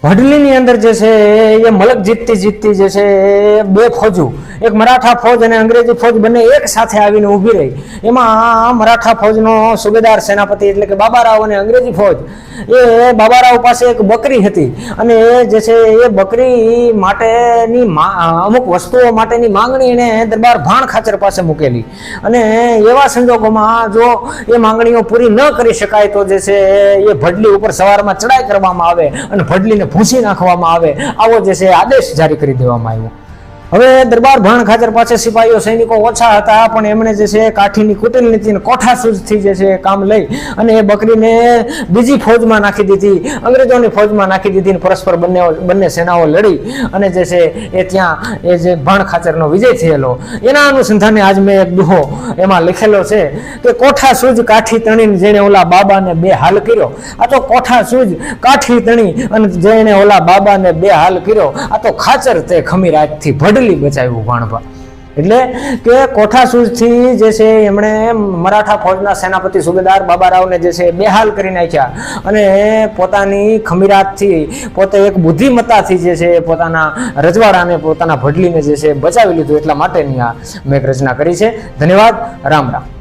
વડલીની અંદર જે છે એ મલક જીતતી જે છે બે ફોજો, એક મરાઠા ફોજ અને અંગ્રેજી ફોજ બંને એક સાથે આવીને ઊભી રહી. એમાં મરાઠા ફોજનો સુબેદાર સેનાપતિ એટલે કે બાબારાવ અને અંગ્રેજી ફોજ એ બાબારાવ પાસે એક બકરી હતી અને એ જે છે એ બકરી માટેની અમુક વસ્તુઓ માટેની માંગણી એને દરબાર ભાણ ખાચર પાસે મૂકેલી અને એવા સંજોગોમાં જો એ માંગણીઓ પૂરી ન કરી શકાય તો જે છે એ ભડલી ઉપર સવારમાં ચડાઈ કરવામાં આવે અને ભડલીને ભૂંસી નાખવામાં આવે, આવો જે છે આદેશ જારી કરી દેવામાં આવ્યો. હવે દરબાર ભાણ ખાચર પાસે સિપાહીઓ સૈનિકો ઓછા હતા, પણ એમણે જે છે કાઠીની કુટિલનીતિ અને કોઠાસૂઝથી જે છે કામ લઈ અને એ બકરીને બીજી ફોજમાં નાખી દીધી, અંગ્રેજોની ફોજમાં નાખી દીધી અને પરસ્પર બંને સેનાઓ લડી અને જે છે એ ત્યાં એ જે ભાણ ખાચરનો વિજય થયેલો. એના અનુસંધાને આજ મેં એક દુહો એમાં લખેલો છે કે કોઠાસૂઝ કાઠી તણીને જેણે ઓલા બાબાને બે હાલ કર્યો. આ તો કોઠાસૂઝ કાઠી તણી અને જેણે ઓલા બાબાને બે હાલ કર્યો, આ તો ખાચર તે ખમીરાજથી ભડલી બચાવ્યું ભાણભા. એટલે કે કોઠાસૂઝથી જે છે એમણે મરાઠા ફોજના સેનાપતિ સુબેદાર બાબારાવને જે છે બેહાલ કરી નાખ્યા અને પોતાની ખમીરાતથી પોતે એક બુદ્ધિમત્તાથી જે છે પોતાના રજવાડાને પોતાના ભડલીને જે છે બચાવી લીધું. એટલા માટેની આ મેઘ રચના કરી છે. ધન્યવાદ. રામ રામ.